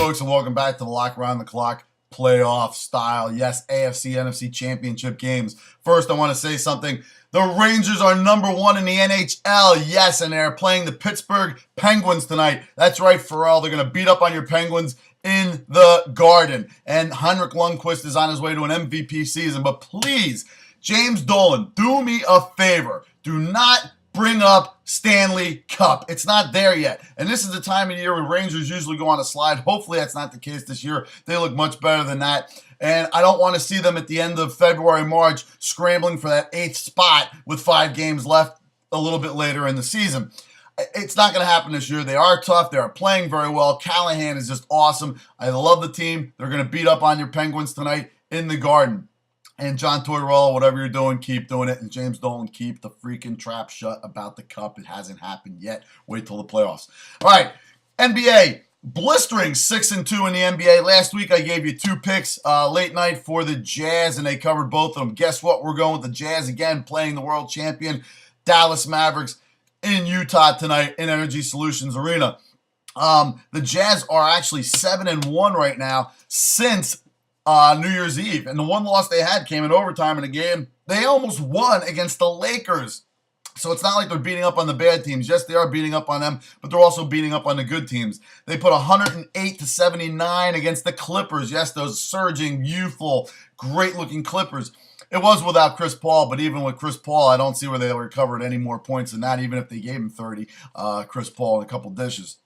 folks, and welcome back to the Lock Around the Clock playoff style. Yes, AFC, NFC championship games. First, I want to say something. The Rangers are #1 in the NHL. Yes, and they're playing the Pittsburgh Penguins tonight. That's right, Pharrell. They're going to beat up on your Penguins in the Garden. And Heinrich Lundqvist is on his way to an MVP season. But please, James Dolan, do me a favor. Do not bring up Stanley Cup. It's not there yet. And this is the time of year when Rangers usually go on a slide. Hopefully that's not the case this year. They look much better than that. And I don't want to see them at the end of February, March, scrambling for that 8th spot with 5 games left a little bit later in the season. It's not going to happen this year. They are tough. They are playing very well. Callahan is just awesome. I love the team. They're going to beat up on your Penguins tonight in the Garden. And John Tortorella, whatever you're doing, keep doing it. And James Dolan, keep the freaking trap shut about the cup. It hasn't happened yet. Wait till the playoffs. All right, NBA. Blistering 6-2 in the NBA. Last week I gave you 2 picks late night for the Jazz, and they covered both of them. Guess what? We're going with the Jazz again, playing the world champion Dallas Mavericks in Utah tonight in Energy Solutions Arena. The Jazz are actually 7-1 right now since New Year's Eve. And the one loss they had came in overtime in a game they almost won against the Lakers. So it's not like they're beating up on the bad teams. Yes, they are beating up on them, but they're also beating up on the good teams. They put 108-79 against the Clippers. Yes, those surging, youthful, great-looking Clippers. It was without Chris Paul, but even with Chris Paul, I don't see where they recovered any more points than that, even if they gave him 30, Chris Paul, and a couple dishes.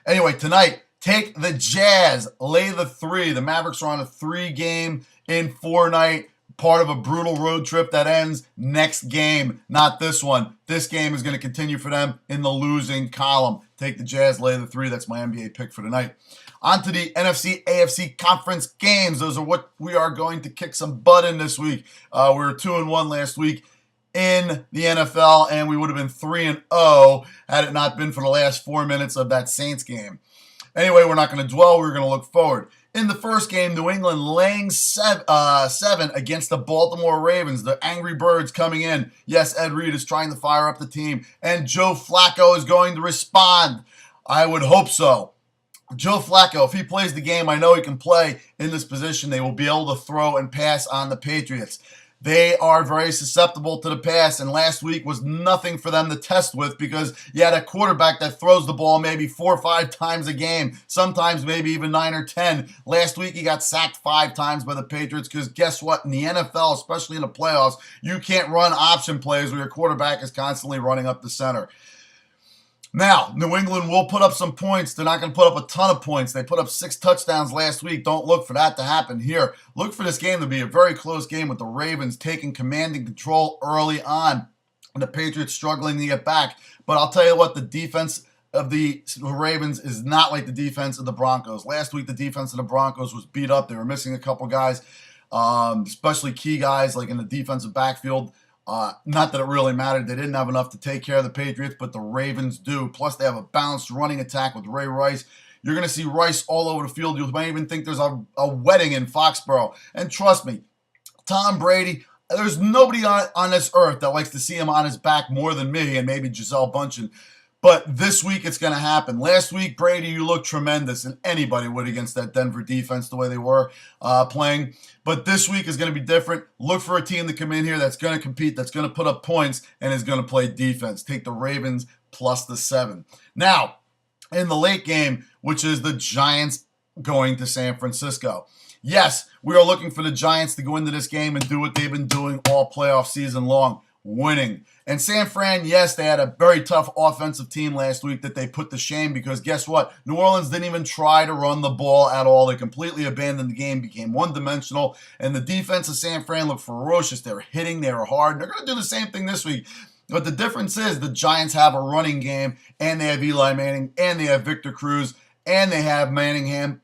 Anyway, tonight, take the Jazz, lay the 3. The Mavericks are on a 3-game in 4-night, part of a brutal road trip that ends next game, not this one. This game is going to continue for them in the losing column. Take the Jazz, lay the 3. That's my NBA pick for tonight. On to the NFC, AFC conference games. Those are what we are going to kick some butt in this week. We were 2-1 last week in the NFL, and we would have been 3-0 had it not been for the last 4 minutes of that Saints game. Anyway, we're not going to dwell. We're going to look forward. In the first game, New England laying 7 against the Baltimore Ravens. The Angry Birds coming in. Yes, Ed Reed is trying to fire up the team. And Joe Flacco is going to respond. I would hope so. Joe Flacco, if he plays the game I know he can play in this position, they will be able to throw and pass on the Patriots. They are very susceptible to the pass, and last week was nothing for them to test with because you had a quarterback that throws the ball maybe 4 or 5 times a game, sometimes maybe even 9 or 10. Last week he got sacked 5 times by the Patriots because guess what? In the NFL, especially in the playoffs, you can't run option plays where your quarterback is constantly running up the center. Now, New England will put up some points. They're not going to put up a ton of points. They put up 6 touchdowns last week. Don't look for that to happen here. Look for this game to be a very close game with the Ravens taking command and control early on and the Patriots struggling to get back. But I'll tell you what, the defense of the Ravens is not like the defense of the Broncos. Last week, the defense of the Broncos was beat up. They were missing a couple guys, especially key guys like in the defensive backfield. Not that it really mattered. They didn't have enough to take care of the Patriots, but the Ravens do. Plus, they have a balanced running attack with Ray Rice. You're going to see Rice all over the field. You might even think there's a wedding in Foxborough. And trust me, Tom Brady, there's nobody on this earth that likes to see him on his back more than me and maybe Gisele Bundchen. But this week, it's going to happen. Last week, Brady, you looked tremendous, and anybody would against that Denver defense the way they were playing. But this week is going to be different. Look for a team to come in here that's going to compete, that's going to put up points, and is going to play defense. Take the Ravens plus the 7. Now, in the late game, which is the Giants going to San Francisco. Yes, we are looking for the Giants to go into this game and do what they've been doing all playoff season long, winning. And San Fran, yes, they had a very tough offensive team last week that they put to shame because guess what? New Orleans didn't even try to run the ball at all. They completely abandoned the game, became one-dimensional, and the defense of San Fran looked ferocious. They were hitting, they were hard, and they're going to do the same thing this week. But the difference is the Giants have a running game, and they have Eli Manning, and they have Victor Cruz, and they have Manningham,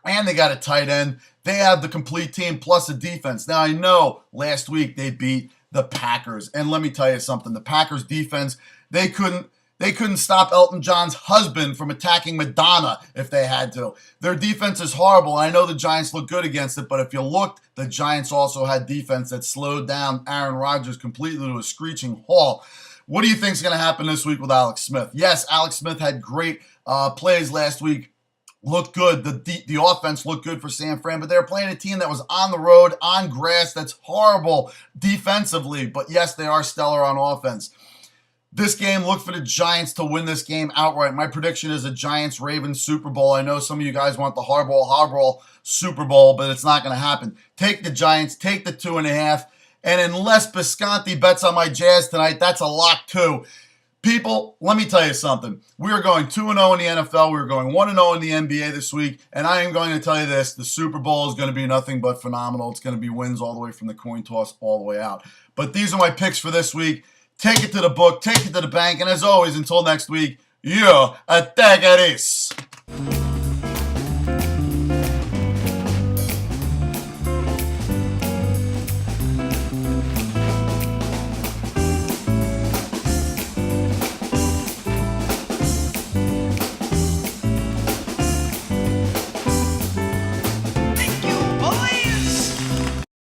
and they got a tight end. They have the complete team plus a defense. Now, I know last week they beat the Packers. And let me tell you something. The Packers defense, they couldn't stop Elton John's husband from attacking Madonna if they had to. Their defense is horrible. I know the Giants look good against it, but if you looked, the Giants also had defense that slowed down Aaron Rodgers completely to a screeching halt. What do you think is going to happen this week with Alex Smith? Yes, Alex Smith had great plays last week looked good. The offense looked good for San Fran, but they were playing a team that was on the road, on grass, that's horrible defensively. But yes, they are stellar on offense. This game, look for the Giants to win this game outright. My prediction is a Giants-Ravens Super Bowl. I know some of you guys want the hardball Super Bowl, but it's not going to happen. Take the Giants, take the 2.5. And unless Bisconti bets on my Jazz tonight, that's a lock too. People, let me tell you something. We are going 2-0 in the NFL. We are going 1-0 in the NBA this week. And I am going to tell you this. The Super Bowl is going to be nothing but phenomenal. It's going to be wins all the way from the coin toss all the way out. But these are my picks for this week. Take it to the book. Take it to the bank. And as always, until next week, yeah, attack at this.